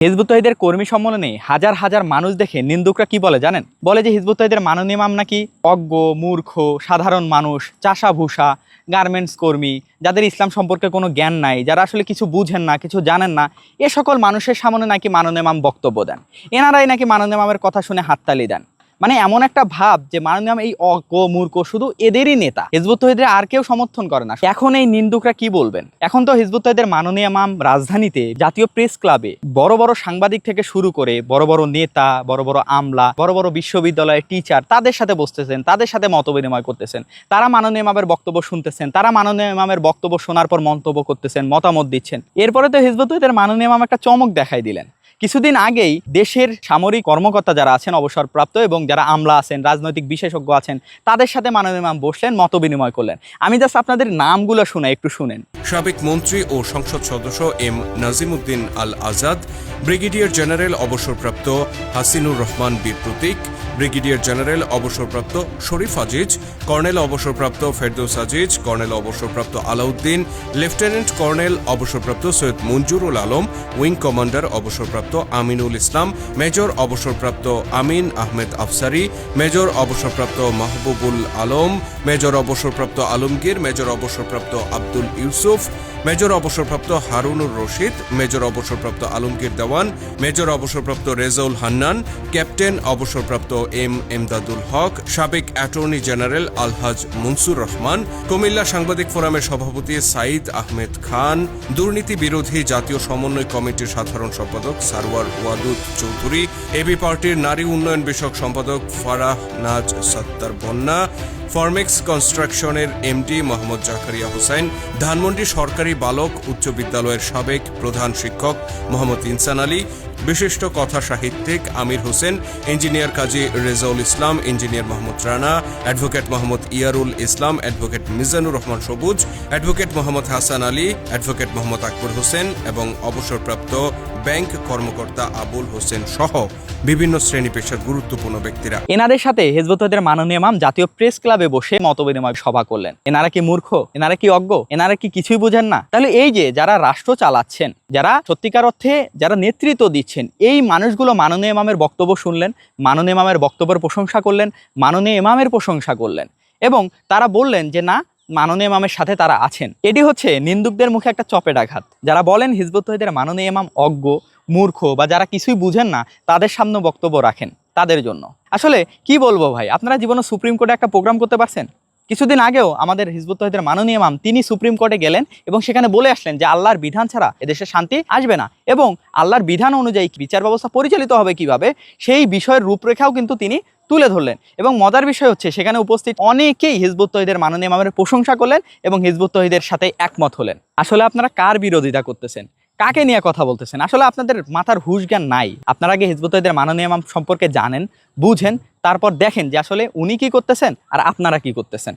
Hizb ut তৌহিদের কর্মী সম্মেলনে হাজার হাজার মানুষ দেখে নিন্দুকরা কি বলে জানেন? বলে যে হিজবুত তৌহিদের মাননীয় ইমাম নাকি অজ্ঞ, মূর্খ, সাধারণ মানুষ, চাষাভূষা, গার্মেন্টস কর্মী, যাদের ইসলাম সম্পর্কে কোনো জ্ঞান নাই, যারা আসলে কিছু বুঝেন না, কিছু জানেন না, এ সকল মানুষের সামনে নাকি মাননীয় ইমাম বক্তব্য দেন। এনারাই নাকি মাননীয় ইমামের কথা শুনে হাততালি দেন। মানে এমন একটা ভাব যে মাননীয় ইমাম এই অজ্ঞ, মূর্খ শুধু এদেরই নেতা, হিজবুত তৌহিদের আর কেউ সমর্থন করে না। এখন এই নিন্দুকরা কি বলবেন? এখন তো হিজবুত তৌহিদের মাননীয় ইমাম রাজধানীতে জাতীয় প্রেস ক্লাবে বড় বড় সাংবাদিক থেকে শুরু করে বড় বড় নেতা, বড় বড় আমলা, বড় বড় বিশ্ববিদ্যালয়ের টিচার, তাদের সাথে বসতেছেন, তাদের সাথে মত বিনিময় করতেছেন, তারা মাননীয় ইমামের বক্তব্য শুনতেছেন, তারা মাননীয় ইমামের বক্তব্য শোনার পর মন্তব্য করতেছেন, মতামত দিচ্ছেন। এরপরে তো হিজবুত তৌহিদের মাননীয় ইমাম একটা চমক দেখাই দিলেন। কিছুদিন আগেই দেশের সামরিক কর্মকর্তা যারা আছেন অবসরপ্রাপ্ত এবং যারা আমলা আছেন, রাজনৈতিক বিশেষজ্ঞ আছেন, তাদের সাথে মাননীয় ইমাম বসলেন, মত বিনিময় করলেন। আমি জাস্ট আপনাদের নামগুলো শোনাই, একটু শুনেন। সাবেক মন্ত্রী ও সংসদ সদস্য এম নাজিমউদ্দিন আল আজাদ, ব্রিগেডিয়ার জেনারেল অবসরপ্রাপ্ত হাসিনুর রহমান বীর প্রতীক, ব্রিগেডিয়ার জেনারেল অবসরপ্রাপ্ত শরীফ আজিজ, কর্নেল অবসরপ্রাপ্ত ফেরদৌস আজিজ, কর্নেল অবসরপ্রাপ্ত আলাউদ্দিন, লেফটেন্যান্ট কর্নেল অবসরপ্রাপ্ত সৈয়দ মঞ্জুরুল আলম, উইং কমান্ডার অবসরপ্রাপ্ত আমিনুল ইসলাম, মেজর অবসরপ্রাপ্ত আমিন আহমেদ আফসারি, মেজর অবসরপ্রাপ্ত মাহবুবুল আলম, মেজর অবসরপ্রাপ্ত আলমগীর, মেজর অবসরপ্রাপ্ত আব্দুল ইউসুফ, মেজর অবসরপ্রাপ্ত হারুনুর রশিদ, মেজর অবসরপ্রাপ্ত আলমগীর দেওয়ান, মেজর অবসরপ্রাপ্ত রেজাউল হান্নান, ক্যাপ্টেন অবসরপ্রাপ্ত এম এমদাদুল হক, সাবেক অ্যাটর্নি জেনারেল আলহাজ মনসুর রহমান, কুমিল্লা সাংবাদিক ফোরামের সভাপতি সাঈদ আহমেদ খান, দুর্নীতি বিরোধী জাতীয় সমন্বয় কমিটির সাধারণ সম্পাদক সারওয়ার ওয়াদুদ চৌধুরী, এবি পার্টির নারী উন্নয়ন বিষয়ক সম্পাদক ফারাহ নাজ সত্তার বন্যা, ফরমেক্স কনস্ট্রাকশনের এমডি মোহাম্মদ জাকারিয়া হোসেন, ধানমন্ডি সরকারি বালক উচ্চ বিদ্যালয়ের সাবেক প্রধান শিক্ষক মোহাম্মদ ইনসান আলী, বিশিষ্ট কথা সাহিত্যিক আমির হোসেন, ইঞ্জিনিয়ার কাজী রেজাউল ইসলাম, ইঞ্জিনিয়ার মোহাম্মদ রানা, অ্যাডভোকেট মোহাম্মদ ইয়ারুল ইসলাম, অ্যাডভোকেট মিজানুর রহমান সবুজ, অ্যাডভোকেট মোহাম্মদ হাসান আলী, অ্যাডভোকেট মোহাম্মদ আকবর হোসেন এবং অবসরপ্রাপ্ত ব্যাংক কর্মকর্তা আবুল হোসেন সহ বিভিন্ন শ্রেণী পেশার গুরুত্বপূর্ণ ব্যক্তিরা। এনাদের সাথে হিজবুত তৌহিদের মাননীয় ইমাম জাতীয় প্রেস ক্লাবে বসে মতবিনিময় সভা করলেন। এনারা কি মূর্খ? এনারা কি অজ্ঞ? এনারা কি কিছুই বুঝেন না? তাহলে এই যে যারা রাষ্ট্র চালাচ্ছেন, যারা সত্যিকার অর্থে যারা নেতৃত্ব দিচ্ছেন, এই মানুষগুলো মাননীয় ইমামের বক্তব্য শুনলেন, মাননীয় ইমামের বক্তব্যের প্রশংসা করলেন, মাননীয় ইমামের প্রশংসা করলেন এবং তারা বললেন যে না, মাননীয় ইমামের সাথে তারা আছেন। এটি হচ্ছে নিন্দুকদের মুখে একটা চপেট আঘাত। যারা বলেন হিজবুত তৌহিদের মাননীয় ইমাম অজ্ঞ, মূর্খ বা যারা কিছুই বুঝেন না, তাদের সামনে বক্তব্য রাখেন তাদের জন্য। আসলে কি বলবো ভাই, আপনারা জীবনে সুপ্রিম কোর্টে একটা প্রোগ্রাম করতে পারছেন? কিছুদিন আগেও আমাদের হিজবুত তৌহিদের মাননীয় ইমাম তিনি সুপ্রিম কোর্টে গেলেন এবং সেখানে বলে আসলেন যে আল্লাহর বিধান ছাড়া এদেশে শান্তি আসবে না এবং আল্লাহর বিধান অনুযায়ী বিচার ব্যবস্থা পরিচালিত হবে কিভাবে, সেই বিষয়ের রূপরেখাও কিন্তু তিনি তুলে ধরলেন। এবং মজার বিষয় হচ্ছে সেখানে উপস্থিত অনেকেই হিজবুত তৌহিদের মাননীয় ইমামের প্রশংসা করলেন এবং হিজবুত তৌহিদের সাথে একমত হলেন। আসলে আপনারা কার বিরোধিতা করতেছেন? কাকে নিয়ে কথা বলতেছেন? আসলে আপনাদের মাথার হুঁশ জ্ঞান নাই। আপনারা আগে হিজবুত তৌহিদের মাননীয় ইমাম সম্পর্কে জানেন, বুঝেন, তারপর দেখেন যে আসলে উনি কি করতেছেন আর আপনারা কি করতেছেন।